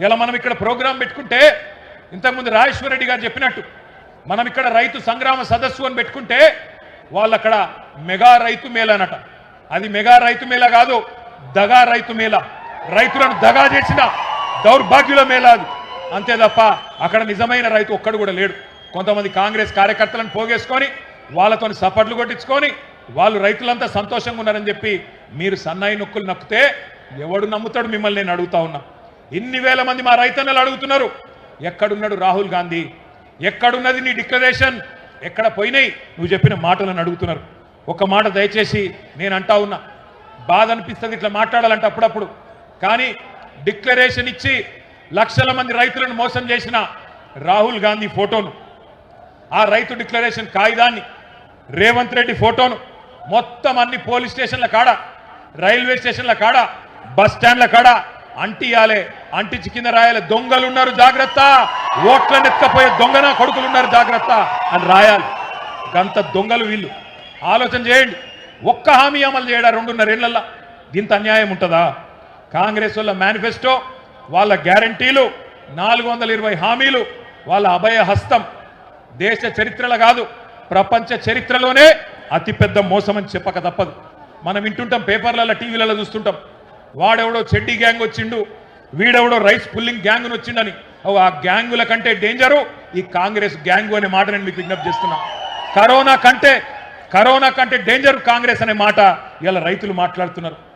ఇలా మనం ఇక్కడ ప్రోగ్రాం పెట్టుకుంటే ఇంతకుముందు రాజేశ్వర రెడ్డి గారు చెప్పినట్టు మనం ఇక్కడ రైతు సంగ్రామ సదస్సు అని పెట్టుకుంటే వాళ్ళు అక్కడ మెగా రైతు మేళనట. అది మెగా రైతు మేళ కాదు, దగా రైతు మేళ. రైతులను దగా చేసిన దౌర్భాగ్యుల మేళ అది. అంతే తప్ప అక్కడ నిజమైన రైతు ఒక్కడు కూడా లేడు. కొంతమంది కాంగ్రెస్ కార్యకర్తలను పోగేసుకొని వాళ్ళతో సపట్లు కొట్టించుకొని వాళ్ళు రైతులంతా సంతోషంగా ఉన్నారని చెప్పి మీరు సన్నాయి నొక్కులు నొక్కితే ఎవడు నమ్ముతాడు మిమ్మల్ని? నేను అడుగుతా ఉన్నా. ఇన్ని వేల మంది మా రైతన్నలు అడుగుతున్నారు, ఎక్కడున్నాడు రాహుల్ గాంధీ? ఎక్కడున్నది నీ డిక్లరేషన్? ఎక్కడ పోయినాయి నువ్వు చెప్పిన మాటలను అడుగుతున్నారు. ఒక మాట దయచేసి నేను అంటా ఉన్నా, బాధ అనిపిస్తుంది ఇట్లా మాట్లాడాలంటే అప్పుడప్పుడు. కానీ డిక్లరేషన్ ఇచ్చి లక్షల మంది రైతులను మోసం చేసిన రాహుల్ గాంధీ ఫోటోను, ఆ రైతు డిక్లరేషన్ కాగితాన్ని, రేవంత్ రెడ్డి ఫోటోను మొత్తం అన్ని పోలీస్ స్టేషన్ల కాడ, రైల్వే స్టేషన్ల కాడ, బస్ స్టాండ్ల కాడ అంటియాలే. అంటించి కింద రాయాలి, దొంగలున్నారు జాగ్రత్త, ఓట్లను ఎత్తుకపోయే దొంగన కొడుకులున్నారు జాగ్రత్త అని రాయాలి. గంత దొంగలు వీళ్ళు. ఆలోచన చేయండి. ఒక్క హామీ అమలు చేయడా 2.5 ఏళ్లలో? ఇంత అన్యాయం ఉంటుందా? కాంగ్రెస్ వాళ్ళ మేనిఫెస్టో, వాళ్ళ గ్యారంటీలు, 420 హామీలు, వాళ్ళ అభయ హస్తం దేశ చరిత్రలో కాదు ప్రపంచ చరిత్రలోనే అతిపెద్ద మోసం అని చెప్పక తప్పదు. మనం వింటుంటాం, పేపర్లలో, టీవీలలో చూస్తుంటాం, వాడెవడో చెడ్డీ గ్యాంగ్ వచ్చిండు, వీడెవడో రైస్ పుల్లింగ్ గ్యాంగ్ వచ్చిండని. ఆ గ్యాంగుల కంటే డేంజరు ఈ కాంగ్రెస్ గ్యాంగు అనే మాట నేను మీకు విజ్ఞప్తి చేస్తున్నా. కరోనా కంటే డేంజర్ కాంగ్రెస్ అనే మాట ఇలా రైతులు మాట్లాడుతున్నారు.